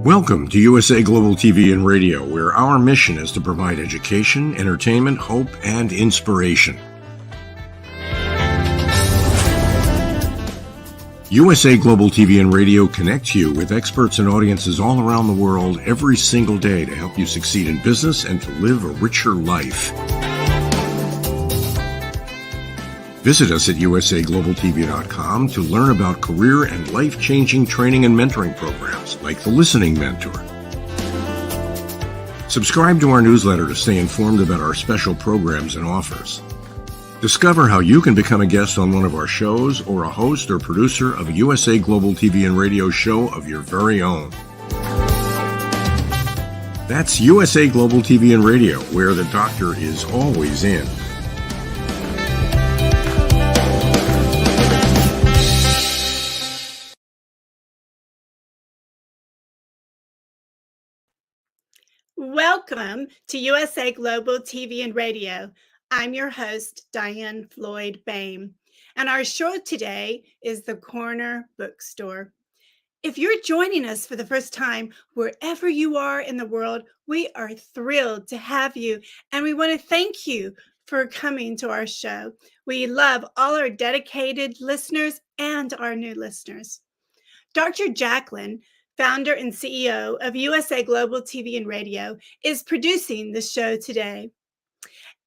Welcome to USA Global TV and Radio, where our mission is to provide education, entertainment, hope, and inspiration. USA Global TV and Radio connects you with experts and audiences all around the world every single day to help you succeed in business and to live a richer life. Visit us at usaglobaltv.com to learn about career and life-changing training and mentoring programs like the Listening Mentor. Subscribe to our newsletter to stay informed about our special programs and offers. Discover how you can become a guest on one of our shows or a host or producer of a USA Global TV and Radio show of your very own. That's USA Global TV and Radio, where the doctor is always in. Welcome to USA Global TV and Radio. I'm your host, DIANN BOEHM, and our show today is The Corner Bookstore. If you're joining us for the first time, wherever you are in the world, we are thrilled to have you, and we want to thank you for coming to our show. We love all our dedicated listeners and our new listeners. Dr. Jacalyn, founder and CEO of USA Global TV and Radio, is producing the show today.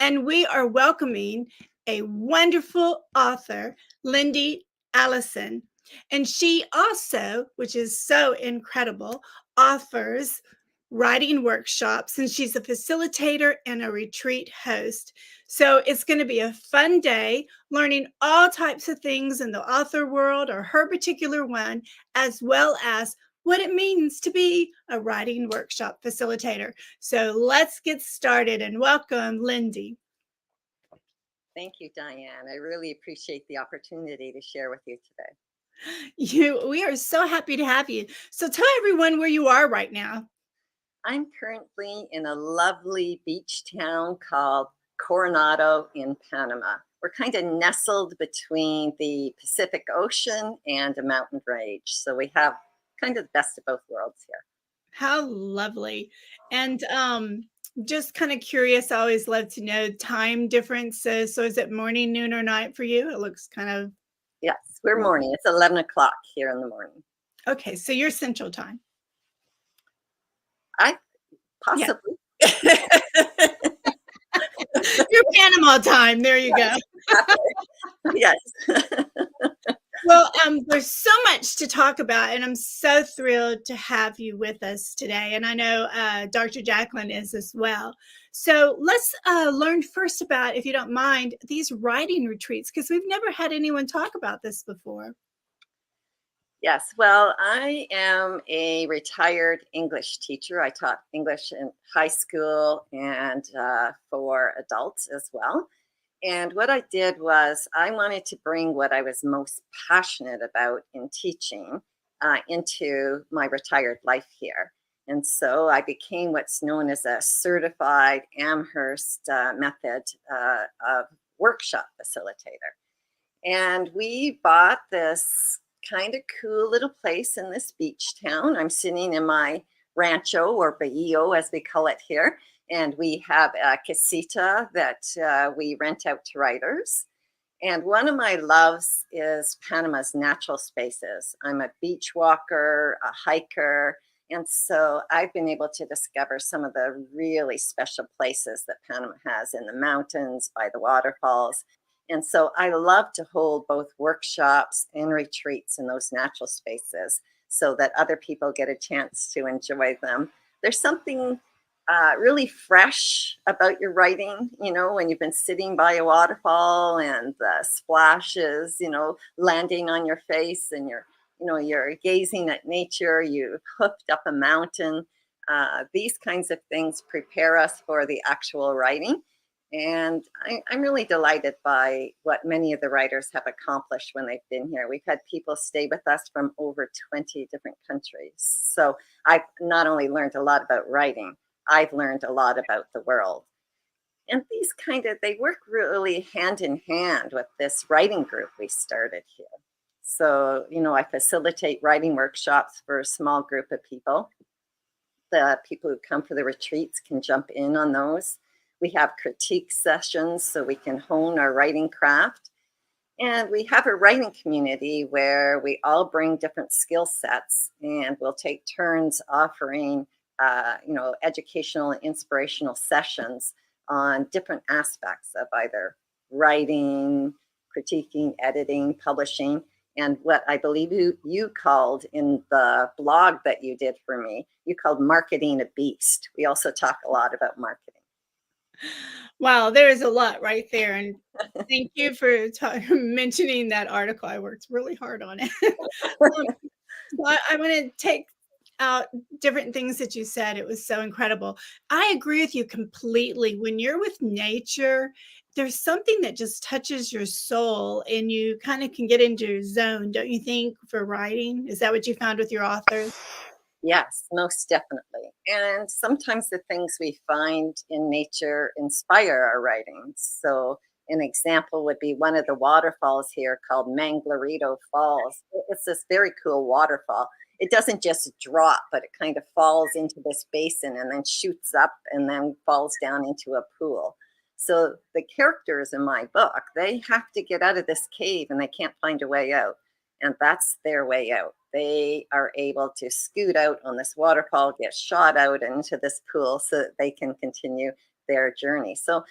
And we are welcoming a wonderful author, Lyndi Allison. And she also, which is so incredible, offers writing workshops, and she's a facilitator and a retreat host. So it's going to be a fun day learning all types of things in the author world or her particular one, as well as what it means to be a writing workshop facilitator. So let's get started and welcome Lyndi. Thank you, DIANN. I really appreciate the opportunity to share with you today. We are so happy to have you. So tell everyone where you are right now. I'm currently in a lovely beach town called Coronado in Panama. We're kind of nestled between the Pacific Ocean and a mountain range. So we have kind of the best of both worlds here. How lovely. And just kind of curious, I always love to know time differences. So is it morning, noon, or night for you? It looks kind of... Yes, we're morning. It's 11 o'clock here in the morning. Okay, so you're Central Time. Possibly. Yeah. Your Panama time. There you go. Yes. Well, there's so much to talk about, and I'm so thrilled to have you with us today. And I know Dr. Jacalyn is as well. So let's learn first about, if you don't mind, these writing retreats, because we've never had anyone talk about this before. Yes, well, I am a retired English teacher. I taught English in high school and for adults as well. And what I did was I wanted to bring what I was most passionate about in teaching into my retired life here. And so I became what's known as a certified Amherst method of workshop facilitator. And we bought this kind of cool little place in this beach town. I'm sitting in my rancho, or bahio as we call it here. And we have a casita that we rent out to writers. And one of my loves is Panama's natural spaces. I'm a beach walker, a hiker. And so I've been able to discover some of the really special places that Panama has in the mountains, by the waterfalls. And so I love to hold both workshops and retreats in those natural spaces so that other people get a chance to enjoy them. There's something really fresh about your writing, you know, when you've been sitting by a waterfall and the splashes, you know, landing on your face, and you're gazing at nature, you've hooked up a mountain. These kinds of things prepare us for the actual writing. And I'm really delighted by what many of the writers have accomplished when they've been here. We've had people stay with us from over 20 different countries. So I've not only learned a lot about writing, I've learned a lot about the world. And these they work really hand in hand with this writing group we started here. So, you know, I facilitate writing workshops for a small group of people. The people who come for the retreats can jump in on those. We have critique sessions so we can hone our writing craft. And we have a writing community where we all bring different skill sets, and we'll take turns offering, educational and inspirational sessions on different aspects of either writing, critiquing, editing, publishing, and what I believe you called in the blog that you did for me, you called marketing a beast. We also talk a lot about marketing. Wow, there is a lot right there. And thank you for mentioning that article. I worked really hard on it. I want to take out different things that you said. It was so incredible. I agree with you completely. When you're with nature, there's something that just touches your soul and you kind of can get into your zone, don't you think, for writing? Is that what you found with your authors? Yes, most definitely. And sometimes the things we find in nature inspire our writings. So an example would be one of the waterfalls here called Manglarito Falls. It's this very cool waterfall. It doesn't just drop, but it kind of falls into this basin and then shoots up and then falls down into a pool. So the characters in my book, they have to get out of this cave and they can't find a way out. And that's their way out. They are able to scoot out on this waterfall, get shot out into this pool so that they can continue their journey. So,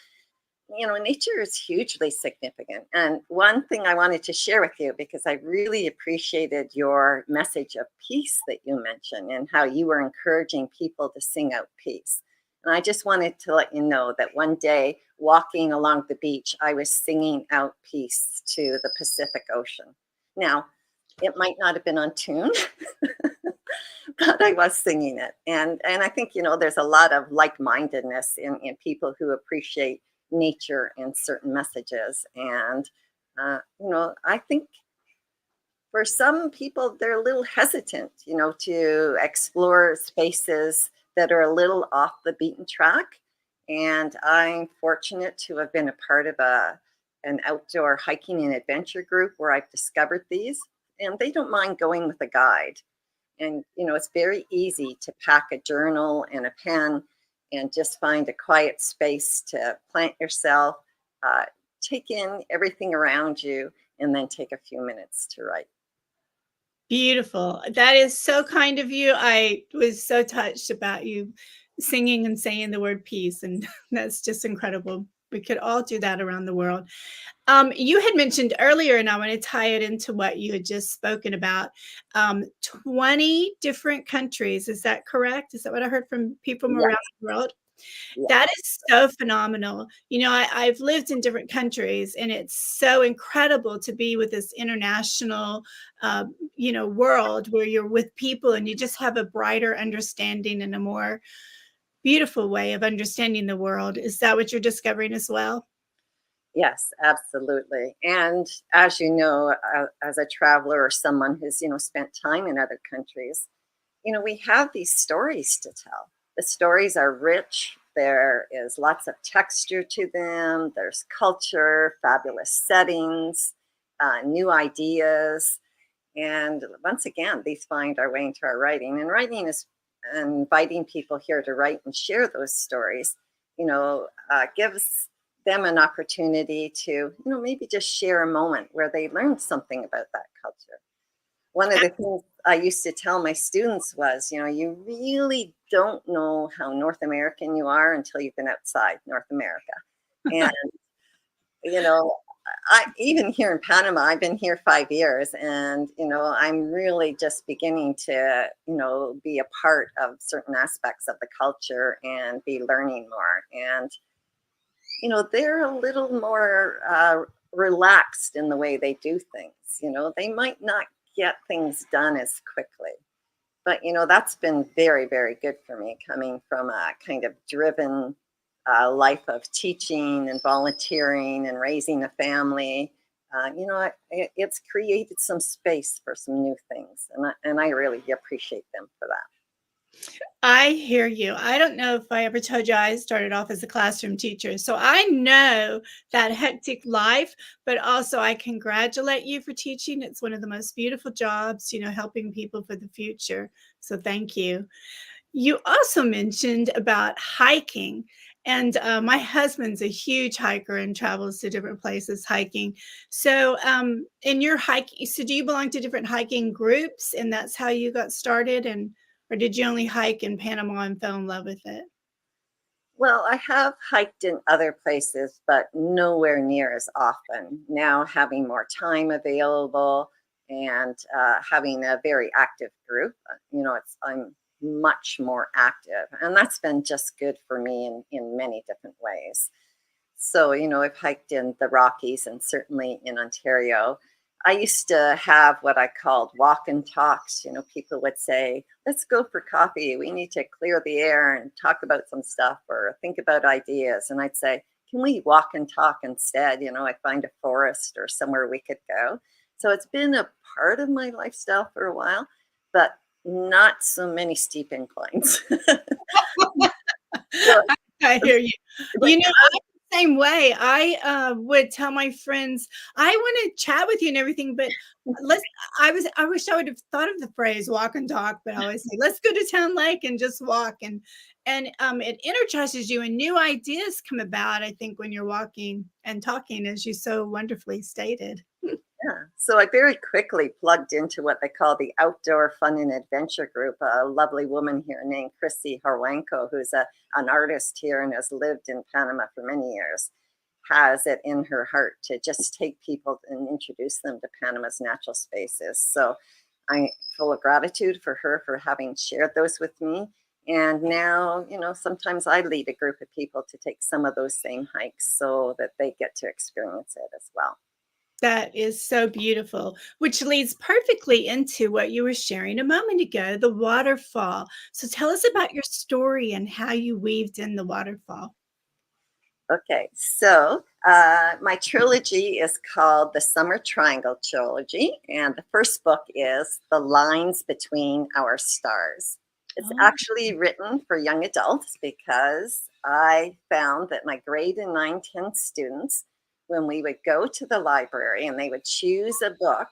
nature is hugely significant. And one thing I wanted to share with you, because I really appreciated your message of peace that you mentioned and how you were encouraging people to sing out peace. And I just wanted to let you know that one day walking along the beach, I was singing out peace to the Pacific Ocean. Now, it might not have been on tune, but I was singing it. And I think, there's a lot of like-mindedness in people who appreciate nature and certain messages. And, I think for some people, they're a little hesitant, to explore spaces that are a little off the beaten track. And I'm fortunate to have been a part of an outdoor hiking and adventure group where I've discovered these. And they don't mind going with a guide. And, it's very easy to pack a journal and a pen and just find a quiet space to plant yourself, take in everything around you, and then take a few minutes to write. Beautiful. That is so kind of you. I was so touched about you singing and saying the word peace. And that's just incredible. We could all do that around the world. You had mentioned earlier, and I want to tie it into what you had just spoken about, 20 different countries. Is that correct? Is that what I heard from people from around the world? Yes. That is so phenomenal. I've lived in different countries, and it's so incredible to be with this international, world where you're with people and you just have a brighter understanding and a more beautiful way of understanding the world. Is that what you're discovering as well? Yes, absolutely. And as you know, as a traveler or someone who's, spent time in other countries, we have these stories to tell. The stories are rich. There is lots of texture to them. There's culture, fabulous settings, new ideas. And once again, these find our way into our writing. And writing is inviting people here to write and share those stories, gives them an opportunity to, maybe just share a moment where they learned something about that culture. One of the things I used to tell my students was, you really don't know how North American you are until you've been outside North America. And, I even here in Panama, I've been here 5 years, and, I'm really just beginning to, be a part of certain aspects of the culture and be learning more. And, they're a little more relaxed in the way they do things. They might not get things done as quickly, but, that's been very, very good for me, coming from a kind of driven life of teaching and volunteering and raising a family. It's created some space for some new things, and I really appreciate them for that. I hear you. I don't know if I ever told you I started off as a classroom teacher. So I know that hectic life, but also I congratulate you for teaching. It's one of the most beautiful jobs, helping people for the future. So thank you. You also mentioned about hiking. And my husband's a huge hiker and travels to different places hiking. So, in your hiking, so do you belong to different hiking groups, and that's how you got started, and or did you only hike in Panama and fell in love with it? Well, I have hiked in other places, but nowhere near as often. Now, having more time available and having a very active group, I'm much more active, and that's been just good for me in many different ways. So, I've hiked in the Rockies and certainly in Ontario. I used to have what I called walk and talks. People would say, let's go for coffee. We need to clear the air and talk about some stuff or think about ideas. And I'd say, can we walk and talk instead? I'd find a forest or somewhere we could go. So it's been a part of my lifestyle for a while, but not so many steep inclines. So, I hear you. like, You know, I'm the same way. I would tell my friends, I want to chat with you and everything, but let's I wish I would have thought of the phrase walk and talk, but I always say, let's go to Town Lake and just walk. And it energizes you and new ideas come about, I think, when you're walking and talking, as you so wonderfully stated. yeah. So I very quickly plugged into what they call the Outdoor Fun and Adventure Group. A lovely woman here named Chrissy Harwanko, who's an artist here and has lived in Panama for many years, has it in her heart to just take people and introduce them to Panama's natural spaces. So I'm full of gratitude for her for having shared those with me. And now, sometimes I lead a group of people to take some of those same hikes so that they get to experience it as well. That is so beautiful, which leads perfectly into what you were sharing a moment ago, the waterfall. So tell us about your story and how you weaved in the waterfall. Okay, so my trilogy is called the Summer Triangle Trilogy, and the first book is The Lines Between Our Stars. It's Oh, actually written for young adults because I found that my grade and 9, 10 students, when we would go to the library and they would choose a book,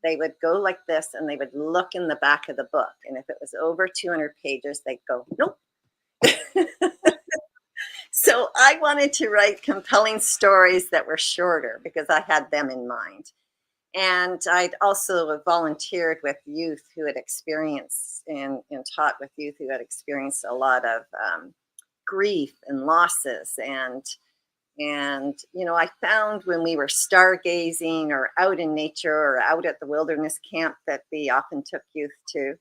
they would go like this and they would look in the back of the book. And if it was over 200 pages, they'd go, nope. So I wanted to write compelling stories that were shorter because I had them in mind. And I'd also volunteered with youth who had experienced and taught with youth who had experienced a lot of grief and losses. And I found when we were stargazing or out in nature or out at the wilderness camp that we often took youth to,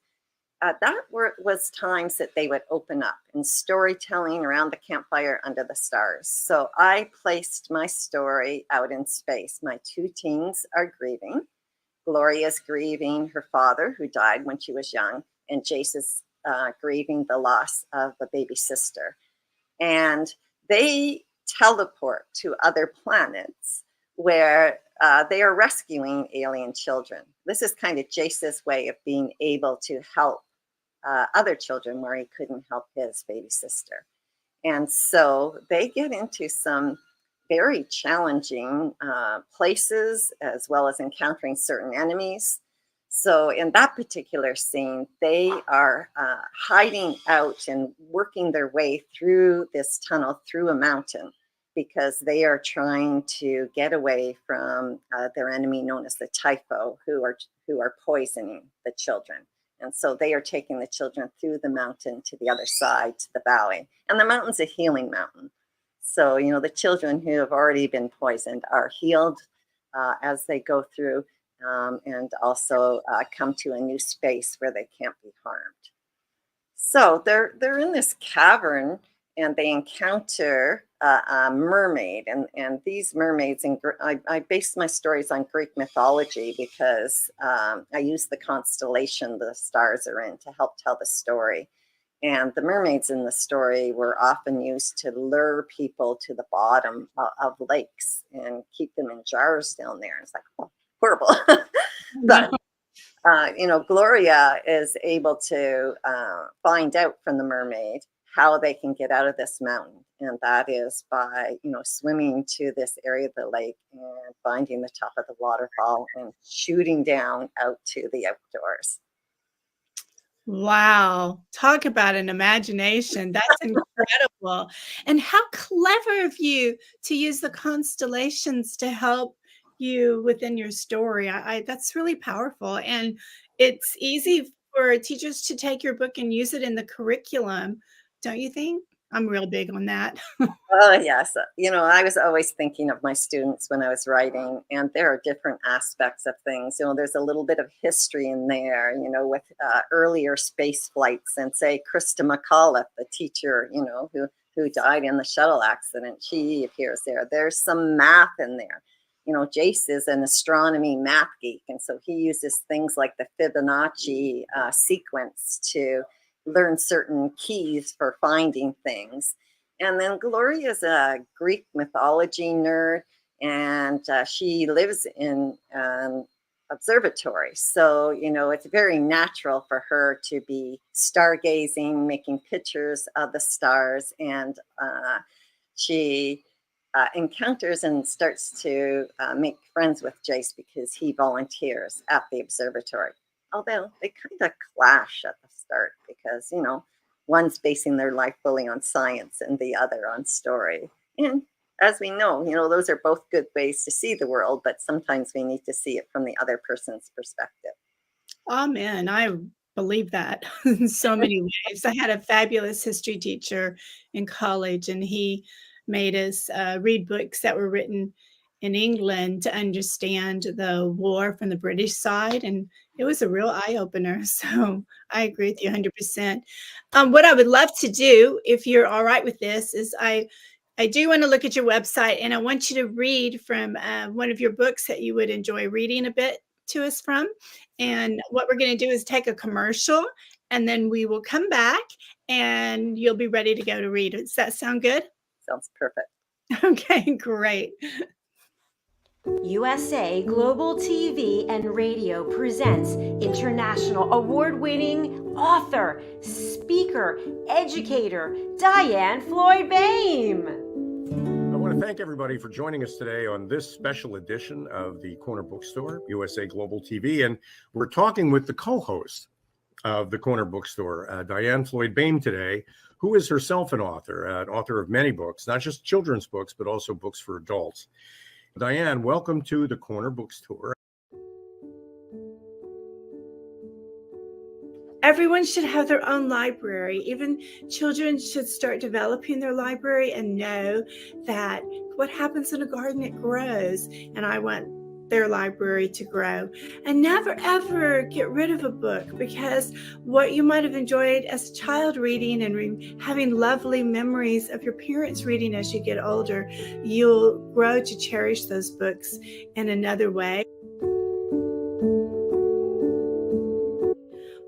was times that they would open up in storytelling around the campfire under the stars. So I placed my story out in space. My 2 teens are grieving. Gloria's grieving her father, who died when she was young, and Jace is grieving the loss of a baby sister. And they teleport to other planets where they are rescuing alien children. This is kind of Jace's way of being able to help other children where he couldn't help his baby sister. And so they get into some very challenging places as well as encountering certain enemies. So in that particular scene, they are hiding out and working their way through this tunnel through a mountain because they are trying to get away from their enemy known as the typho, who are poisoning the children. And so they are taking the children through the mountain to the other side, to the valley. And the mountain's a healing mountain. So, the children who have already been poisoned are healed as they go through and also come to a new space where they can't be harmed. So they're in this cavern and they encounter a mermaid, and these mermaids. I based my stories on Greek mythology because I use the constellation the stars are in to help tell the story. And the mermaids in the story were often used to lure people to the bottom of lakes and keep them in jars down there. It's like, oh, horrible. But Gloria is able to find out from the mermaid how they can get out of this mountain. And that is by, swimming to this area of the lake and finding the top of the waterfall and shooting down out to the outdoors. Wow. Talk about an imagination. That's incredible. And how clever of you to use the constellations to help you within your story. I that's really powerful. And it's easy for teachers to take your book and use it in the curriculum, don't you think? I'm real big on that. Oh, yes. I was always thinking of my students when I was writing, and there are different aspects of things. There's a little bit of history in there, with earlier space flights, and say Krista McAuliffe, the teacher, who died in the shuttle accident. She appears there. There's some math in there. Jace is an astronomy math geek, and so he uses things like the Fibonacci sequence to learn certain keys for finding things. And then Gloria's a Greek mythology nerd, and she lives in an observatory. So, it's very natural for her to be stargazing, making pictures of the stars. And she encounters and starts to make friends with Jace because he volunteers at the observatory. Although they kind of clash at the start because, one's basing their life fully on science and the other on story. And as we know, those are both good ways to see the world, but sometimes we need to see it from the other person's perspective. Amen. I believe that in so many ways. I had a fabulous history teacher in college, and he made us read books that were written in England to understand the war from the British side. And it was a real eye-opener. So I agree with you 100%. What I would love to do, if you're all right with this, is I do want to look at your website, and I want you to read from one of your books that you would enjoy reading a bit to us from. And what we're going to do is take a commercial, and then we will come back and you'll be ready to go to read. Does that sound good? Sounds perfect. Okay, great. USA Global TV and Radio presents international award-winning author, speaker, educator, DIANN FLOYD BOEHM. I want to thank everybody for joining us today on this special edition of the Corner Bookstore, USA Global TV. And we're talking with the co-host of the Corner Bookstore, DIANN FLOYD BOEHM today, who is herself an author of many books, not just children's books, but also books for adults. DIANN, welcome to the Corner Bookstore. Everyone should have their own library. Even children should start developing their library and know that what happens in a garden, it grows. And I want their library to grow. And never, ever get rid of a book, because what you might have enjoyed as a child reading and having lovely memories of your parents reading as you get older, you'll grow to cherish those books in another way.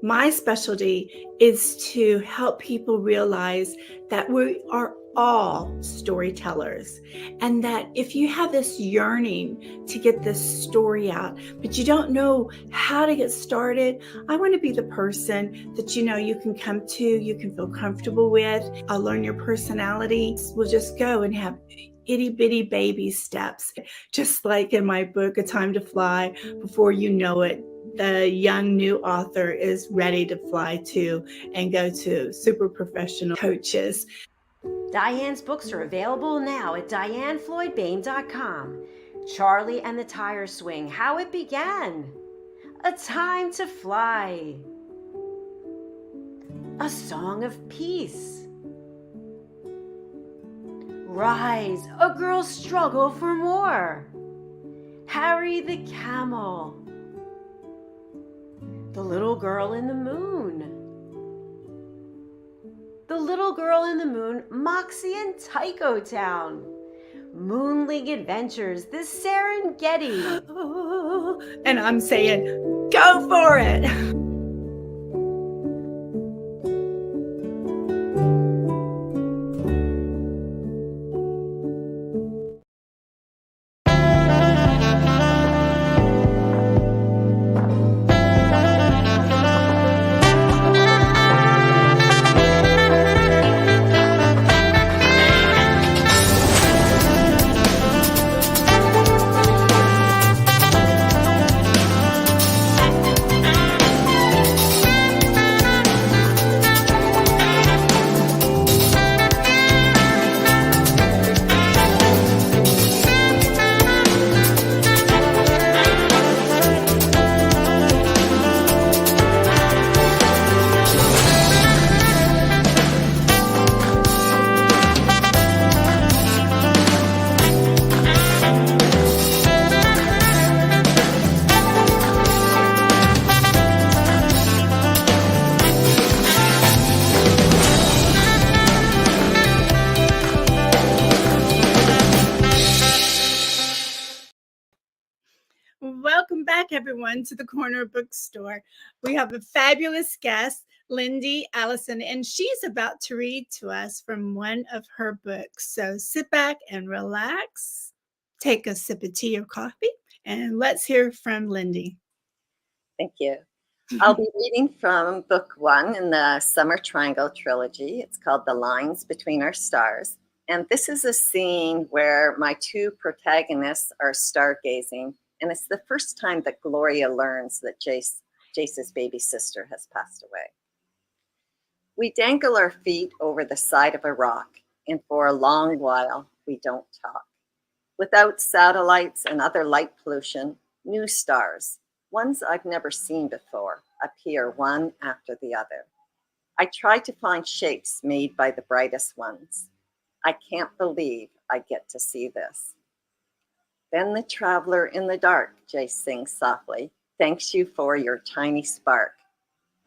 My specialty is to help people realize that we are all storytellers, and that if you have this yearning to get this story out, but you don't know how to get started, I want to be the person that you can come to, you can feel comfortable with. I'll learn your personality. We'll just go and have itty bitty baby steps, just like in my book, A Time to Fly. Before you know it, the young new author is ready to fly too and go to super professional coaches. DIANN's books are available now at DIANNFLOYDBOEHM.com. Charlie and the Tire Swing, How It Began. A Time to Fly. A Song of Peace. Rise, a Girl's Struggle for More. Harry the Camel. The Little Girl in the Moon. The Little Girl in the Moon, Moxie and Tycho Town. Moon League Adventures, The Serengeti. And I'm saying, go for it. back, everyone, to the Corner Bookstore. We have a fabulous guest, Lyndi Allison, and she's about to read to us from one of her books. So sit back and relax, take a sip of tea or coffee, and let's hear from Lyndi. Thank you. I'll be reading from book 1 in the Summer Triangle Trilogy. It's called The Lines Between Our Stars. And this is a scene where my 2 protagonists are stargazing. And it's the first time that Gloria learns that Jace's baby sister has passed away. We dangle our feet over the side of a rock, and for a long while, we don't talk. Without satellites and other light pollution, new stars, ones I've never seen before, appear one after the other. I try to find shapes made by the brightest ones. I can't believe I get to see this. Then the traveler in the dark, Jace sings softly, thanks you for your tiny spark.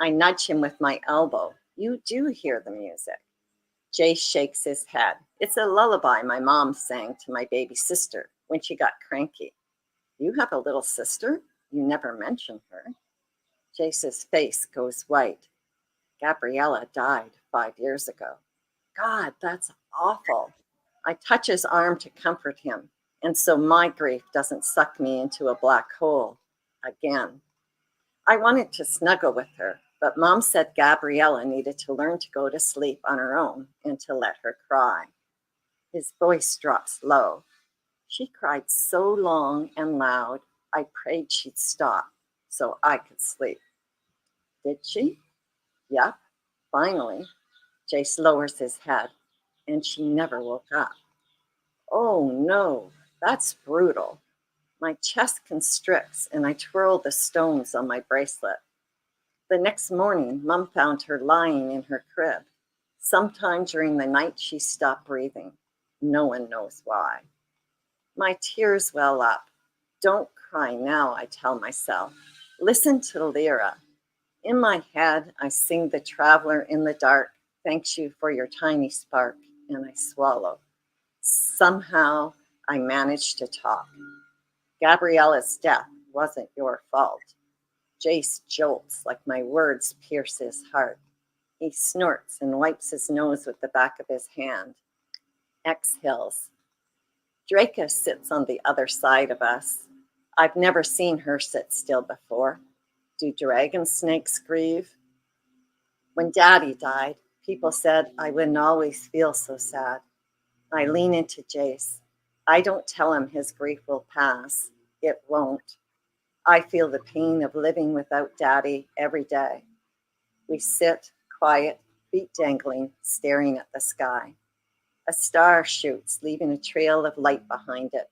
I nudge him with my elbow. You do hear the music. Jace shakes his head. It's a lullaby my mom sang to my baby sister when she got cranky. You have a little sister? You never mention her. Jace's face goes white. Gabriella died 5 years ago. God, that's awful. I touch his arm to comfort him, and so my grief doesn't suck me into a black hole again. I wanted to snuggle with her, but Mom said Gabriella needed to learn to go to sleep on her own and to let her cry. His voice drops low. She cried so long and loud, I prayed she'd stop so I could sleep. Did she? Yep, finally. Jace lowers his head, and she never woke up. Oh no, that's brutal. My chest constricts, and I twirl the stones on my bracelet. The next morning, Mom found her lying in her crib. Sometime during the night, she stopped breathing. No one knows why. My tears well up. Don't cry now, I tell myself. Listen to Lyra. In my head, I sing the traveler in the dark. Thanks you for your tiny spark, and I swallow. Somehow, I managed to talk. Gabriella's death wasn't your fault. Jace jolts like my words pierce his heart. He snorts and wipes his nose with the back of his hand. Exhales. Draca sits on the other side of us. I've never seen her sit still before. Do dragon snakes grieve? When Daddy died, people said I wouldn't always feel so sad. I lean into Jace. I don't tell him his grief will pass. It won't. I feel the pain of living without Daddy every day. We sit, quiet, feet dangling, staring at the sky. A star shoots, leaving a trail of light behind it.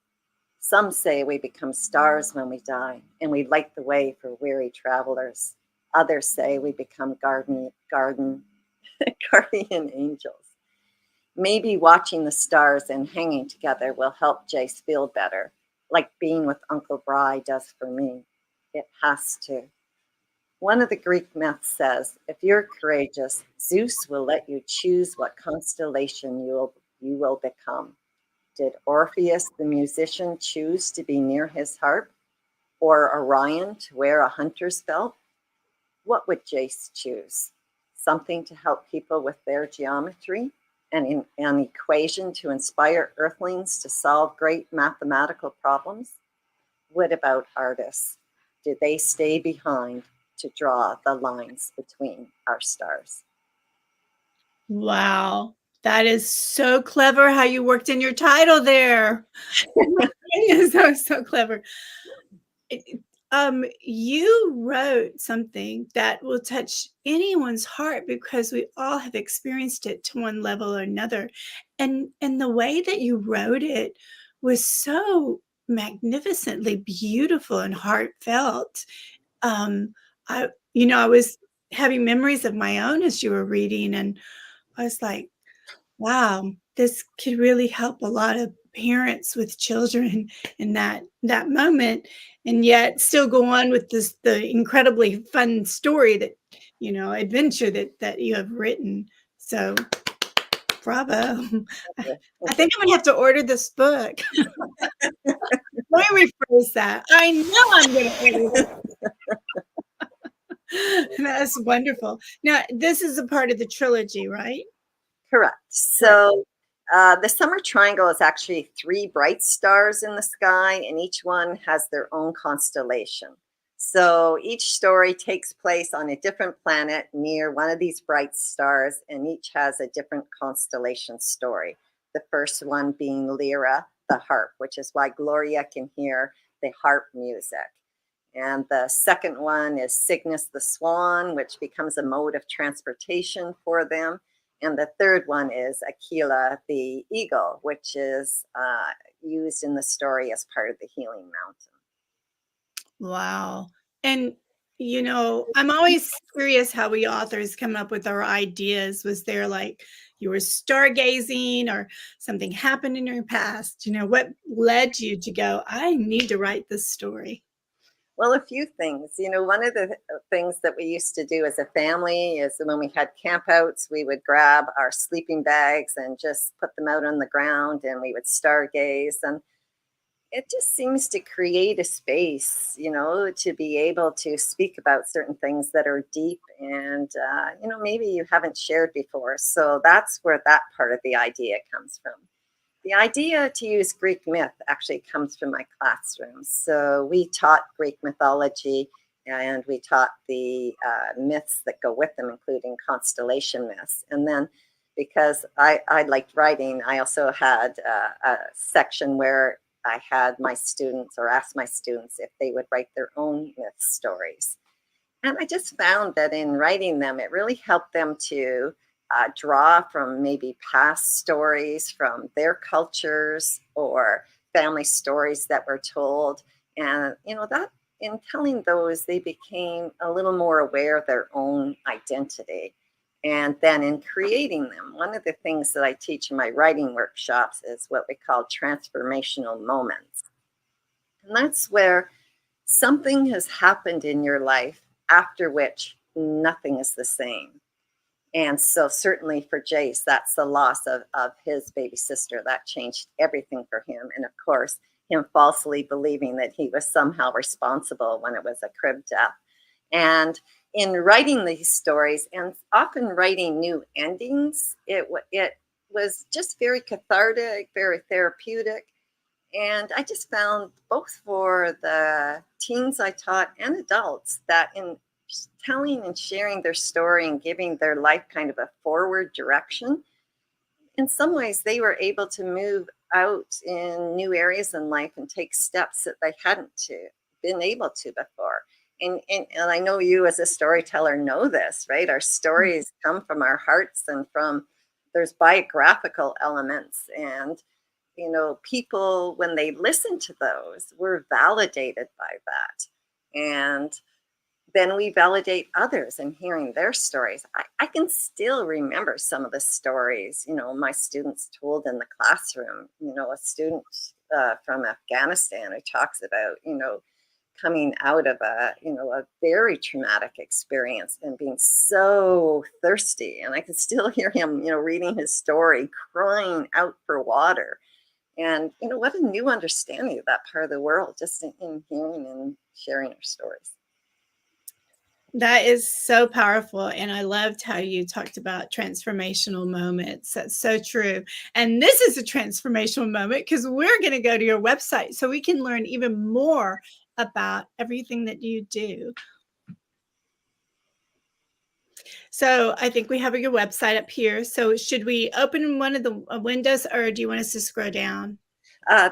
Some say we become stars when we die, and we light the way for weary travelers. Others say we become guardian angels. Maybe watching the stars and hanging together will help Jace feel better, like being with Uncle Bry does for me. It has to. One of the Greek myths says, if you're courageous, Zeus will let you choose what constellation you will become. Did Orpheus the musician choose to be near his harp, or Orion to wear a hunter's belt? What would Jace choose? Something to help people with their geometry? An equation to inspire earthlings to solve great mathematical problems? What about artists? Did they stay behind to draw the lines between our stars? Wow, that is so clever how you worked in your title there. so clever. You wrote something that will touch anyone's heart because we all have experienced it to one level or another. And the way that you wrote it was so magnificently beautiful and heartfelt. I was having memories of my own as you were reading, and I was like, wow, this could really help a lot of parents with children in that moment, and yet still go on with the incredibly fun story that, adventure that you have written. So bravo. I think I'm gonna have to order this book. Let me rephrase that. I know I'm going to edit it. That's wonderful. Now, this is a part of the trilogy, right? Correct. So the summer triangle is actually 3 bright stars in the sky, and each one has their own constellation. So each story takes place on a different planet near one of these bright stars, and each has a different constellation story. The first one being Lyra, the harp, which is why Gloria can hear the harp music. And the second one is Cygnus the swan, which becomes a mode of transportation for them. And the third one is Aquila the eagle, which is used in the story as part of the healing mountain. Wow. And, you know, I'm always curious how we authors come up with our ideas. Was there like you were stargazing or something happened in your past? You know, what led you to go, I need to write this story? Well, a few things. You know, one of the things that we used to do as a family is when we had campouts, we would grab our sleeping bags and just put them out on the ground and we would stargaze. And it just seems to create a space, you know, to be able to speak about certain things that are deep and, you know, maybe you haven't shared before. So that's where that part of the idea comes from. The idea to use Greek myth actually comes from my classroom. So we taught Greek mythology and we taught the myths that go with them, including constellation myths. And then because I liked writing, I also had a section where I had my students or asked my students if they would write their own myth stories. And I just found that in writing them, it really helped them to draw from maybe past stories from their cultures or family stories that were told. And, you know, that in telling those, they became a little more aware of their own identity. And then in creating them, one of the things that I teach in my writing workshops is what we call transformational moments. And that's where something has happened in your life after which nothing is the same. And so certainly for Jace, that's the loss of his baby sister. That changed everything for him. And of course, him falsely believing that he was somehow responsible when it was a crib death. And in writing these stories and often writing new endings, it was just very cathartic, very therapeutic. And I just found both for the teens I taught and adults that in telling and sharing their story and giving their life kind of a forward direction, in some ways they were able to move out in new areas in life and take steps that they hadn't been able to before. And I know you as a storyteller know this, right? Our stories come from our hearts and there's biographical elements. And, you know, people, when they listen to those, were validated by that. And then we validate others in hearing their stories. I can still remember some of the stories, you know, my students told in the classroom. You know, a student from Afghanistan who talks about, you know, coming out of a very traumatic experience and being so thirsty. And I can still hear him, you know, reading his story, crying out for water. And, you know, what a new understanding of that part of the world, just in hearing and sharing our stories. That is so powerful. And I loved how you talked about transformational moments. That's so true. And this is a transformational moment because we're going to go to your website so we can learn even more about everything that you do. So I think we have your website up here. So should we open one of the windows or do you want us to scroll down?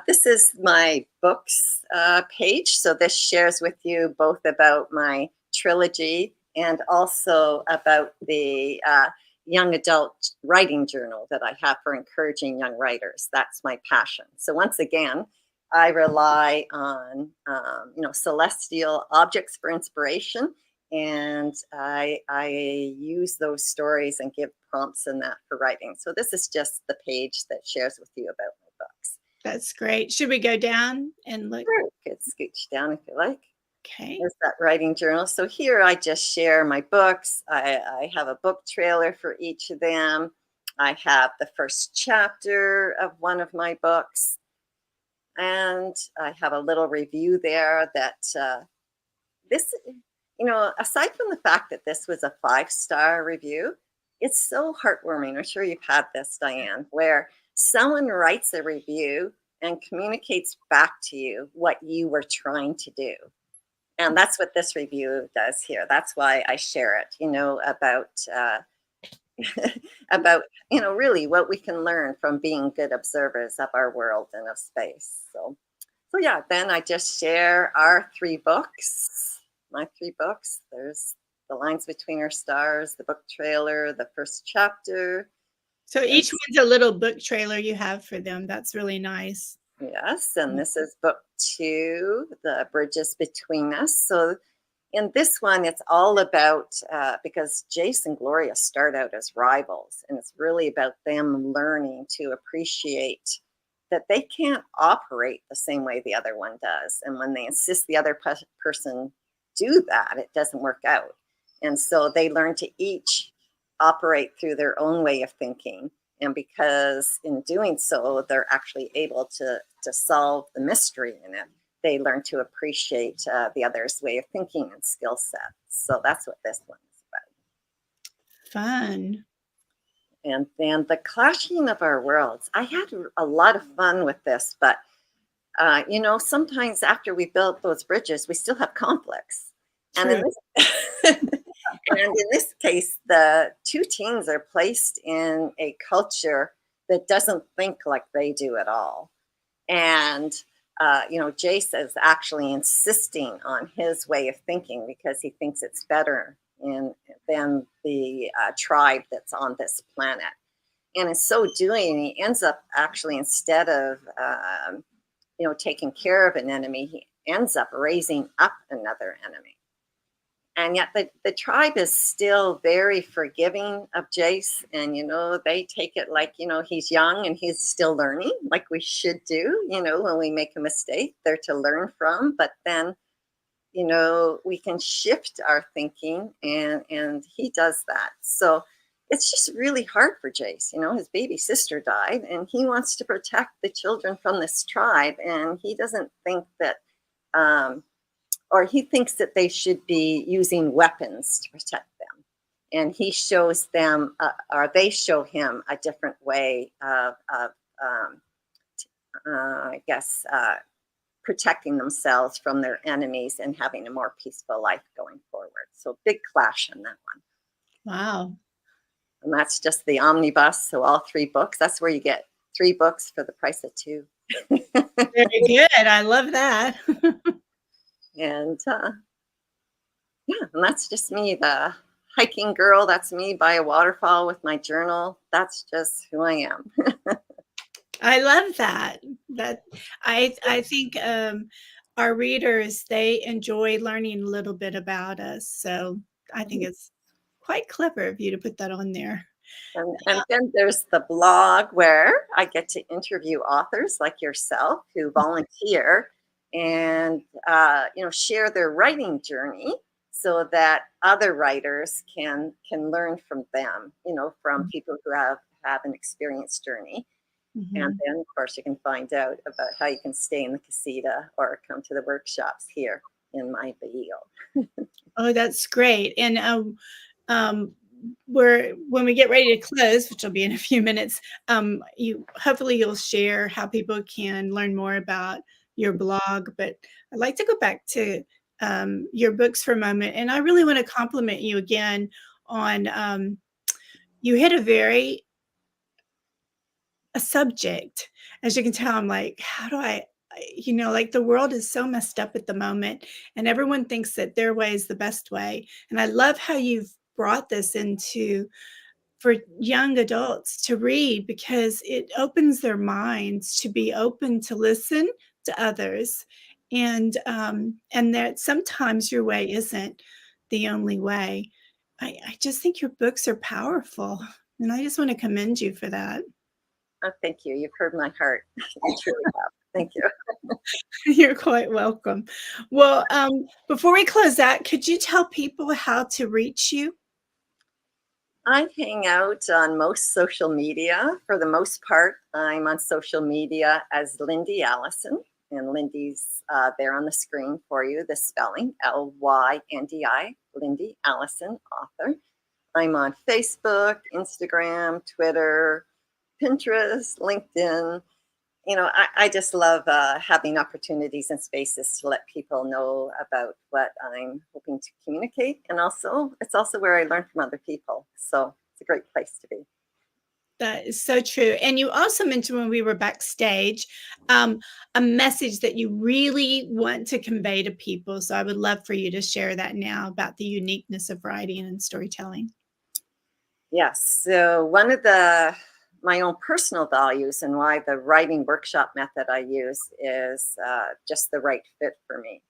This is my books page. So this shares with you both about my trilogy and also about the young adult writing journal that I have for encouraging young writers. That's my passion. So once again, I rely on celestial objects for inspiration, and I use those stories and give prompts in that for writing. So this is just the page that shares with you about my books. That's great. Should we go down and look? Sure. You could scooch down if you like. Okay. There's that writing journal. So here I just share my books. I have a book trailer for each of them. I have the first chapter of one of my books. And I have a little review there that this, aside from the fact that this was a 5-star review, it's so heartwarming. I'm sure you've had this, Diane, where someone writes a review and communicates back to you what you were trying to do. And that's what this review does here. That's why I share it, about about, really what we can learn from being good observers of our world and of space. So yeah, then I just share our 3 books, my 3 books. There's The Lines Between Our Stars, the book trailer, the first chapter. So each one's a little book trailer you have for them. That's really nice. Yes, and this is book 2, The Bridges Between Us. So in this one, it's all about, because Jace and Gloria start out as rivals, and it's really about them learning to appreciate that they can't operate the same way the other one does. And when they insist the other person do that, it doesn't work out. And so they learn to each operate through their own way of thinking. And because in doing so, they're actually able to solve the mystery in it, they learn to appreciate the other's way of thinking and skill set. So that's what this one is about. Fun. And then the clashing of our worlds. I had a lot of fun with this, but sometimes after we build those bridges, we still have conflicts. And in this case, the 2 teens are placed in a culture that doesn't think like they do at all. And, Jace is actually insisting on his way of thinking because he thinks it's better than the tribe that's on this planet. And in so doing, he ends up actually, instead of, taking care of an enemy, he ends up raising up another enemy. And yet the tribe is still very forgiving of Jace. And, they take it like, he's young and he's still learning, like we should do, when we make a mistake, they're to learn from. But then, we can shift our thinking, and he does that. So it's just really hard for Jace. His baby sister died, and he wants to protect the children from this tribe. And he doesn't think that, or he thinks that they should be using weapons to protect them. And he shows them, or they show him a different way of protecting themselves from their enemies and having a more peaceful life going forward. So big clash in that one. Wow. And that's just the omnibus. So all 3 books, that's where you get 3 books for the price of 2. Very good. I love that. And and that's just me, the hiking girl. That's me by a waterfall with my journal. That's just who I am. I love that. I think our readers, they enjoy learning a little bit about us. So I think it's quite clever of you to put that on there. And then there's the blog where I get to interview authors like yourself who volunteer and share their writing journey so that other writers can learn from them, from people who have an experienced journey. Mm-hmm. And then, of course, you can find out about how you can stay in the casita or come to the workshops here in my BOEHM. Oh, that's great. And when we get ready to close, which will be in a few minutes, hopefully you'll share how people can learn more about your blog. But I'd like to go back to your books for a moment. And I really want to compliment you again on you hit a subject. As you can tell, I'm like, how do I, like the world is so messed up at the moment and everyone thinks that their way is the best way. And I love how you've brought this for young adults to read, because it opens their minds to be open to listen to others, and that sometimes your way isn't the only way. I just think your books are powerful, and I just want to commend you for that. Oh, thank you. You've heard my heart. You truly have. Thank you. You're quite welcome. Well, before we close out, could you tell people how to reach you? I hang out on most social media. For the most part, I'm on social media as Lyndi Allison, and Lyndi's there on the screen for you, the spelling, Lyndi, Lyndi Allison, author. I'm on Facebook, Instagram, Twitter, Pinterest, LinkedIn. I just love having opportunities and spaces to let people know about what I'm hoping to communicate. And also, it's also where I learn from other people. So it's a great place to be. That is so true. And you also mentioned when we were backstage, a message that you really want to convey to people. So I would love for you to share that now about the uniqueness of writing and storytelling. Yes. So one of my own personal values and why the writing workshop method I use is just the right fit for me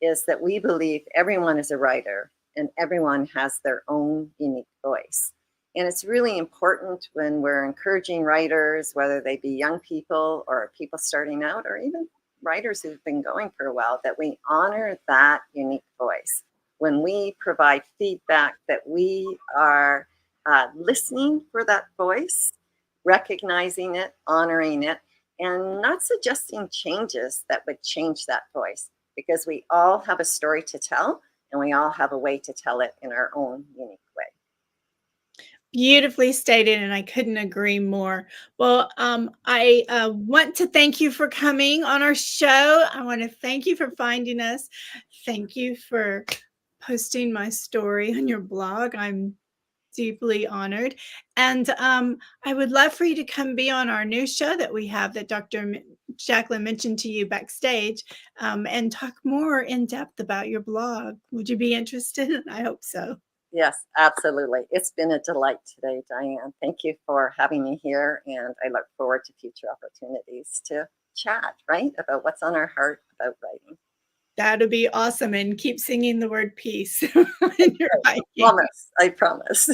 is that we believe everyone is a writer and everyone has their own unique voice. And it's really important when we're encouraging writers, whether they be young people or people starting out or even writers who've been going for a while, that we honor that unique voice. When we provide feedback, that we are listening for that voice, recognizing it, honoring it, and not suggesting changes that would change that voice, because we all have a story to tell and we all have a way to tell it in our own unique way. Beautifully stated, and I couldn't agree more. Well, I want to thank you for coming on our show. I want to thank you for finding us. Thank you for posting my story on your blog. I'm deeply honored. And I would love for you to come be on our new show that we have that Dr. Jacalyn mentioned to you backstage, and talk more in depth about your blog. Would you be interested? I hope so. Yes, absolutely. It's been a delight today, Diane. Thank you for having me here, and I look forward to future opportunities to chat, right, about what's on our heart about writing. That'll be awesome. And keep singing the word peace in your writing. I promise.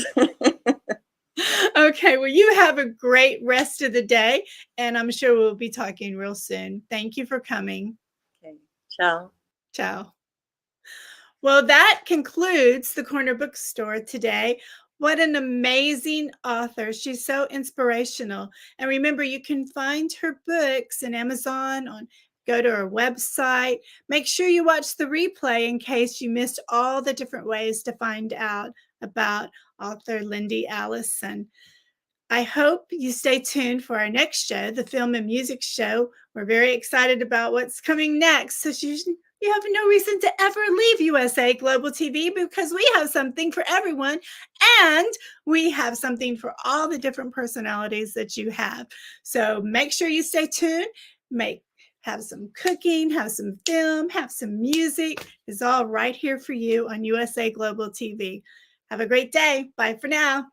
Okay, well, you have a great rest of the day, and I'm sure we'll be talking real soon. Thank you for coming. Okay, ciao. Ciao. Well, that concludes the Corner Bookstore today. What an amazing author. She's so inspirational. And remember, you can find her books in Amazon, go to her website. Make sure you watch the replay in case you missed all the different ways to find out about author Lyndi Allison. I hope you stay tuned for our next show, the Film and Music Show. We're very excited about what's coming next. So you have no reason to ever leave USA Global TV, because we have something for everyone, and we have something for all the different personalities that you have. So make sure you stay tuned. Have some cooking, have some film, have some music. It's all right here for you on USA Global TV. Have a great day. Bye for now.